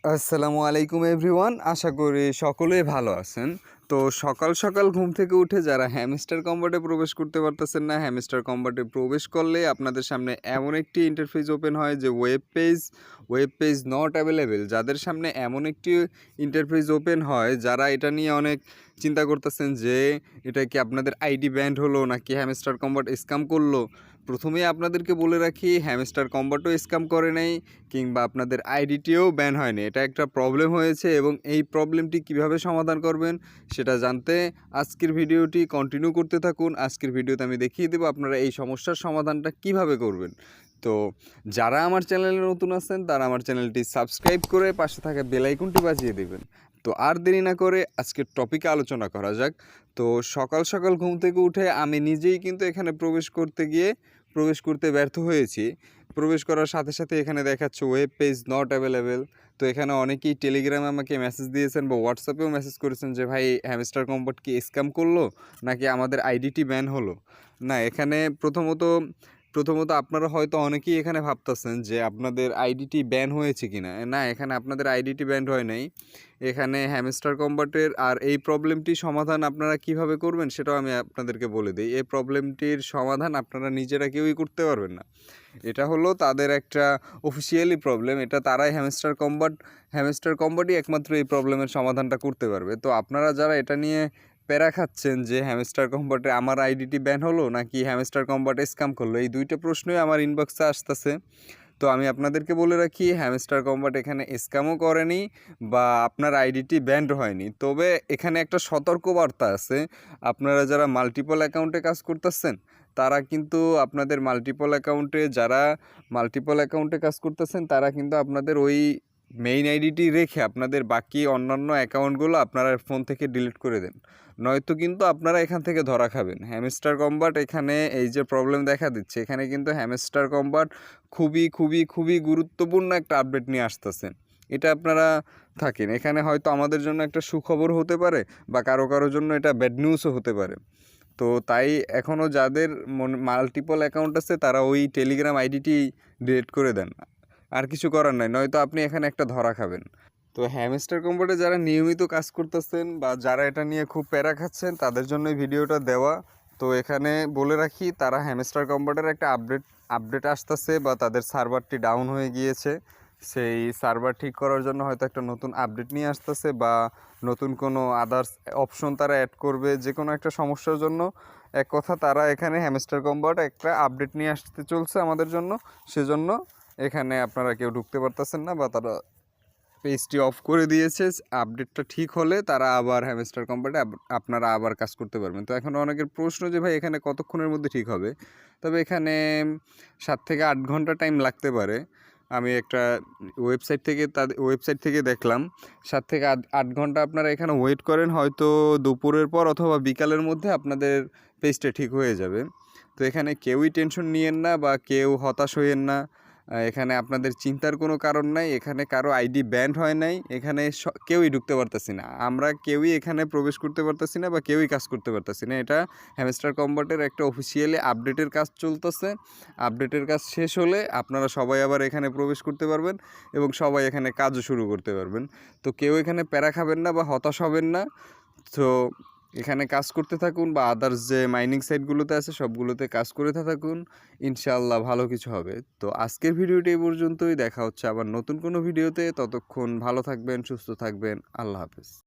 আসসালামু আলাইকুম এভরিওয়ান, আশা করি সকলেই ভালো আছেন। তো সকাল সকাল ঘুম থেকে উঠে যারা হ্যামস্টার কম্বাটে প্রবেশ করতে পারতেছেন না, হ্যামস্টার কম্বাটে প্রবেশ করলে আপনাদের সামনে এমন একটি ইন্টারফেস ওপেন হয় যে ওয়েব পেজ নট অ্যাভেলেবেল। যাদের সামনে এমন একটি ইন্টারফেস ওপেন হয়, যারা এটা নিয়ে অনেক চিন্তা করতেছেন যে এটা কি আপনাদের আইডি ব্যান্ড হলো নাকি হ্যামস্টার কম্বাট স্ক্যাম করলো। প্রথমেই আপনাদেরকে বলে রাখি, হ্যামস্টার কম্বাটও স্ক্যাম করে নাই কিংবা আপনাদের আইডিটিও ব্যান হয়নি। এটা একটা প্রবলেম হয়েছে এবং এই প্রবলেমটি কিভাবে সমাধান করবেন সেটা জানতে আজকের ভিডিওটি কন্টিনিউ করতে থাকুন। আজকের ভিডিওতে আমি দেখিয়ে দেবো আপনারা এই সমস্যার সমাধানটা কিভাবে করবেন। তো যারা আমার চ্যানেলে নতুন আছেন তারা আমার চ্যানেলটি সাবস্ক্রাইব করে পাশে থাকা বেল আইকনটি বাজিয়ে দেবেন। তো আর দেরি না করে আজকের টপিকে আলোচনা করা যাক। তো সকাল সকাল ঘুম থেকে উঠে আমি নিজেই কিন্তু এখানে প্রবেশ করতে ব্যর্থ হয়েছি। প্রবেশ করার সাথে সাথে এখানে দেখাচ্ছে ওয়েব পেজ নট অ্যাভেলেবেল। তো এখানে অনেকেই টেলিগ্রামে আমাকে মেসেজ দিয়েছেন বা হোয়াটসঅ্যাপেও মেসেজ করেছেন যে ভাই, হ্যামস্টার কম্বাট কি স্ক্যাম করলো নাকি আমাদের আইডিটি ব্যান হলো। না, এখানে প্রথমত আপনারা হয়তো অনেকেই এখানে ভাবতেছেন যে আপনাদের আইডিটি ব্যান হয়েছে কিনা। না, এখানে আপনাদের আইডিটি ব্যান হয় নাই। এখানে হ্যামস্টার কম্বাটের আর এই প্রবলেমটি সমাধান আপনারা কিভাবে করবেন সেটাও আমি আপনাদেরকে বলে দিই। এই প্রবলেমটির সমাধান আপনারা নিজেরা কেউই করতে পারবেন না। এটা হলো তাদের একটা অফিসিয়ালি প্রবলেম। এটা তারাই হ্যামস্টার কম্বাটই একমাত্র এই প্রবলেমের সমাধানটা করতে পারবে। তো আপনারা যারা এটা নিয়ে প্যারা খাচ্ছেন যে হ্যামস্টার কম্বাটে আমার আইডিটি ব্যান হলো নাকি হ্যামস্টার কম্বাটে স্ক্যাম করলো, এই দুইটা প্রশ্নই আমার ইনবক্সে আসতেছে। তো আমি আপনাদেরকে বলে রাখি, হ্যামস্টার কম্বাট এখানে স্ক্যামও করেনি বা আপনার আইডিটি ব্যান্ড হয়নি। তবে এখানে একটা সতর্কবার্তা আছে। আপনারা যারা মাল্টিপল অ্যাকাউন্টে কাজ করতেছেন তারা কিন্তু আপনাদের মাল্টিপল অ্যাকাউন্টে কাজ করতেছেন তারা কিন্তু আপনাদের ওই মেইন আইডিটি রেখে আপনাদের বাকি অন্যান্য অ্যাকাউন্টগুলো আপনারা ফোন থেকে ডিলিট করে দেন, নয়তো কিন্তু আপনারা এখান থেকে ধরা খাবেন। হ্যামস্টার কম্বাট এখানে এই যে প্রবলেম দেখা দিচ্ছে, এখানে কিন্তু হ্যামস্টার কম্বাট খুবই খুবই খুবই গুরুত্বপূর্ণ একটা আপডেট নিয়ে আসতেছে। এটা আপনারা থাকেন এখানে, হয়তো আমাদের জন্য একটা সুখবর হতে পারে বা কারোর জন্য এটা ব্যাড নিউজও হতে পারে। তো তাই এখনও যাদের মাল্টিপল অ্যাকাউন্ট আছে তারা ওই টেলিগ্রাম আইডিটি ডিলিট করে দেন। আর কিছু করার নাই, নয়তো আপনি এখানে একটা ধরা খাবেন। তো হ্যামস্টার কম্বাটে যারা নিয়মিত কাজ করতেছেন বা যারা এটা নিয়ে খুব প্যারা খাচ্ছেন তাদের জন্য এই ভিডিওটা দেওয়া। তো এখানে বলে রাখি, তারা হ্যামস্টার কম্বাটের একটা আপডেট আসতেছে বা তাদের সার্ভারটি ডাউন হয়ে গিয়েছে। সেই সার্ভার ঠিক করার জন্য হয়তো একটা নতুন আপডেট নিয়ে আসতেছে বা নতুন কোনো আদার্স অপশন তারা অ্যাড করবে যে কোনো একটা সমস্যার জন্য। এক কথা, তারা এখানে হ্যামস্টার কম্বাট একটা আপডেট নিয়ে আসতে চলছে আমাদের জন্য। সেজন্য এখানে আপনারা কেউ ঢুকতে পারতেছেন না বা তারা পেজটি অফ করে দিয়েছে। আপডেটটা ঠিক হলে তারা আবার হ্যামস্টার কম্বাটে আপনারা আবার কাজ করতে পারবেন। তো এখন অনেকের প্রশ্ন যে ভাই এখানে কতক্ষণের মধ্যে ঠিক হবে। তবে এখানে 7 থেকে 8 ঘন্টা টাইম লাগতে পারে। আমি একটা ওয়েবসাইট থেকে দেখলাম 7 থেকে 8 ঘন্টা আপনারা এখানে ওয়েট করেন, হয়তো দুপুরের পর অথবা বিকালের মধ্যে আপনাদের পেজটা ঠিক হয়ে যাবে। তো এখানে কেউই টেনশন নিয়েন না বা কেউ হতাশ হইয়েন না। এখানে আপনাদের চিন্তার কোনো কারণ নাই। এখানে কারো আইডি ব্যান্ড হয় নাই। এখানে কেউই ঢুকতে পারতেছি না, আমরা কেউই এখানে প্রবেশ করতে পারতেছি না বা কেউই কাজ করতে পারতেছি না। এটা হ্যামস্টার কম্বাটের একটা অফিসিয়ালি আপডেটের কাজ চলতেছে। আপডেটের কাজ শেষ হলে আপনারা সবাই আবার এখানে প্রবেশ করতে পারবেন এবং সবাই এখানে কাজও শুরু করতে পারবেন। তো কেউ এখানে প্যারা খাবেন না বা হতাশ হবেন না। তো এখানে কাজ করতে থাকুন বা আদার্স যে মাইনিং সাইটগুলোতে আছে সবগুলোতে কাজ করে থাকুন, ইনশাআল্লাহ ভালো কিছু হবে। তো আজকের ভিডিওটি এই পর্যন্তই, দেখা হচ্ছে আবার নতুন কোনো ভিডিওতে। ততক্ষণ ভালো থাকবেন, সুস্থ থাকবেন, আল্লাহ হাফেজ।